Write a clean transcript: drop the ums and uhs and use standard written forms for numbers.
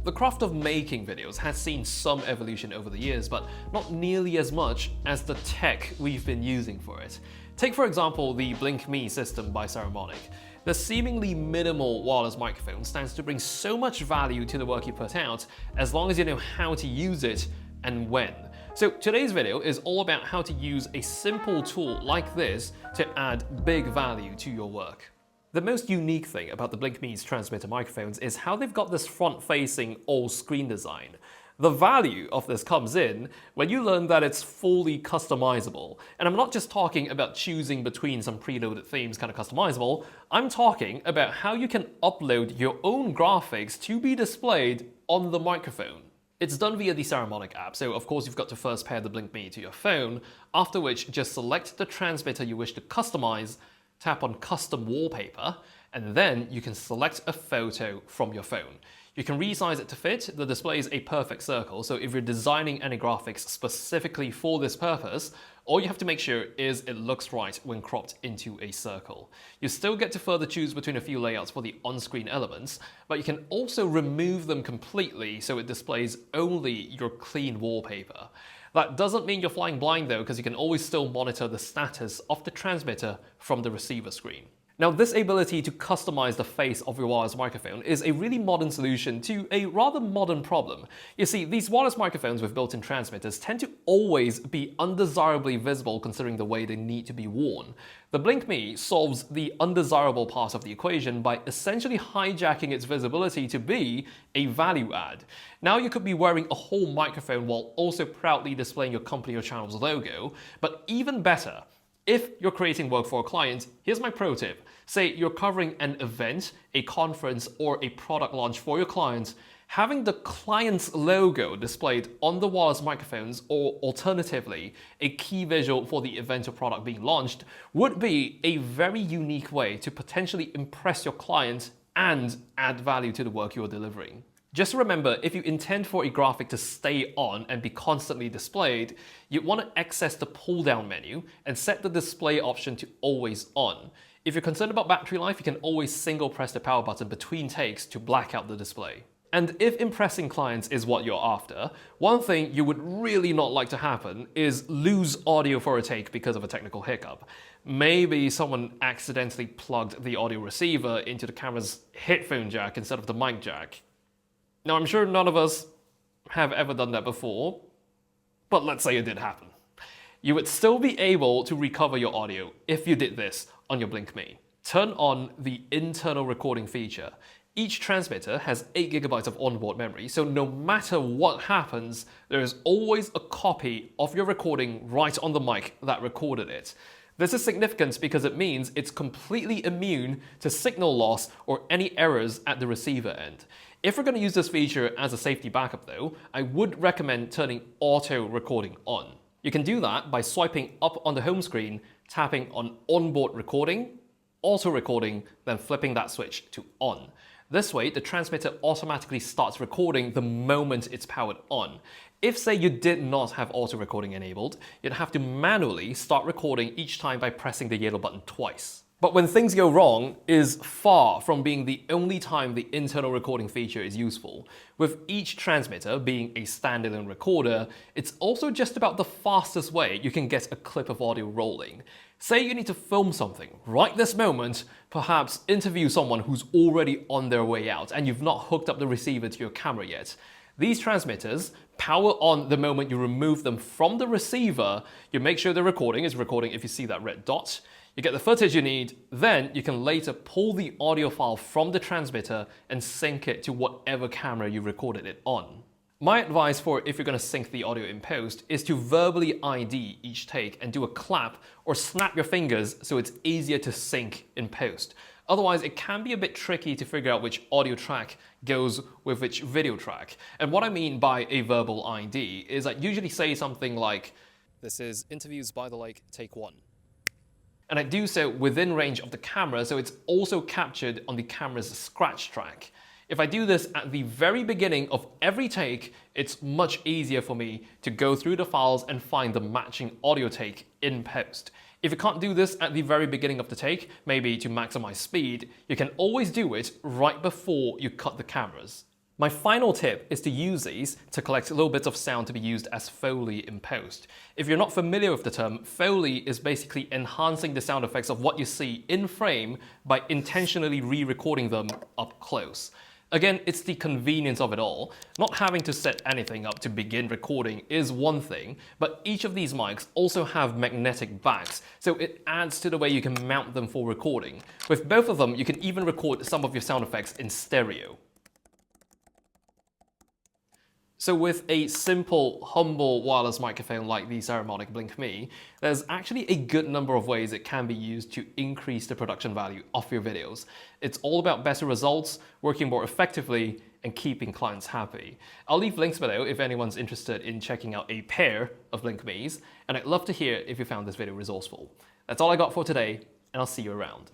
The craft of making videos has seen some evolution over the years, but not nearly as much as the tech we've been using for it. Take for example the BlinkMe system by Saramonic. The seemingly minimal wireless microphone stands to bring so much value to the work you put out as long as you know how to use it and when. So today's video is all about how to use a simple tool like this to add big value to your work. The most unique thing about the BlinkMe's transmitter microphones is how they've got this front-facing all-screen design. The value of this comes in when you learn that it's fully customizable. And I'm not just talking about choosing between some preloaded themes kind of customizable, I'm talking about how you can upload your own graphics to be displayed on the microphone. It's done via the Saramonic app, so of course you've got to first pair the BlinkMe to your phone, after which just select the transmitter you wish to customize, tap on Custom Wallpaper, and then you can select a photo from your phone. You can resize it to fit. The display is a perfect circle, so if you're designing any graphics specifically for this purpose, all you have to make sure is it looks right when cropped into a circle. You still get to further choose between a few layouts for the on-screen elements, but you can also remove them completely so it displays only your clean wallpaper. That doesn't mean you're flying blind though, because you can always still monitor the status of the transmitter from the receiver screen. Now, this ability to customize the face of your wireless microphone is a really modern solution to a rather modern problem. You see, these wireless microphones with built-in transmitters tend to always be undesirably visible considering the way they need to be worn. The BlinkMe solves the undesirable part of the equation by essentially hijacking its visibility to be a value add. Now you could be wearing a whole microphone while also proudly displaying your company or channel's logo, but even better, if you're creating work for a client, here's my pro tip. Say you're covering an event, a conference, or a product launch for your client, having the client's logo displayed on the wireless microphones, or alternatively, a key visual for the event or product being launched, would be a very unique way to potentially impress your client and add value to the work you're delivering. Just remember, if you intend for a graphic to stay on and be constantly displayed, you want to access the pull-down menu and set the display option to always on. If you're concerned about battery life, you can always single press the power button between takes to black out the display. And if impressing clients is what you're after, one thing you would really not like to happen is lose audio for a take because of a technical hiccup. Maybe someone accidentally plugged the audio receiver into the camera's headphone jack instead of the mic jack. Now, I'm sure none of us have ever done that before, but let's say it did happen. You would still be able to recover your audio if you did this on your BlinkMe. Turn on the internal recording feature. Each transmitter has 8 GB of onboard memory, so no matter what happens, there is always a copy of your recording right on the mic that recorded it. This is significant because it means it's completely immune to signal loss or any errors at the receiver end. If we're going to use this feature as a safety backup though, I would recommend turning auto recording on. You can do that by swiping up on the home screen, tapping on onboard recording, auto recording, then flipping that switch to on. This way, the transmitter automatically starts recording the moment it's powered on. If, say, you did not have auto recording enabled, you'd have to manually start recording each time by pressing the yellow button twice. But when things go wrong is far from being the only time the internal recording feature is useful. With each transmitter being a standalone recorder, it's also just about the fastest way you can get a clip of audio rolling. Say you need to film something right this moment, perhaps interview someone who's already on their way out and you've not hooked up the receiver to your camera yet. These transmitters power on the moment you remove them from the receiver. You make sure the recording is recording if you see that red dot. You get the footage you need, then you can later pull the audio file from the transmitter and sync it to whatever camera you recorded it on. My advice for if you're going to sync the audio in post is to verbally ID each take and do a clap or snap your fingers so it's easier to sync in post. Otherwise, it can be a bit tricky to figure out which audio track goes with which video track. And what I mean by a verbal ID is I usually say something like, "This is Interviews by the Lake, take 1. And I do so within range of the camera, so it's also captured on the camera's scratch track. If I do this at the very beginning of every take, it's much easier for me to go through the files and find the matching audio take in post. If you can't do this at the very beginning of the take, maybe to maximize speed, you can always do it right before you cut the cameras. My final tip is to use these to collect little bits of sound to be used as Foley in post. If you're not familiar with the term, Foley is basically enhancing the sound effects of what you see in frame by intentionally re-recording them up close. Again, it's the convenience of it all. Not having to set anything up to begin recording is one thing, but each of these mics also have magnetic backs, so it adds to the way you can mount them for recording. With both of them, you can even record some of your sound effects in stereo. So with a simple, humble wireless microphone like the Saramonic BlinkMe, there's actually a good number of ways it can be used to increase the production value of your videos. It's all about better results, working more effectively, and keeping clients happy. I'll leave links below if anyone's interested in checking out a pair of BlinkMes, and I'd love to hear if you found this video resourceful. That's all I got for today, and I'll see you around.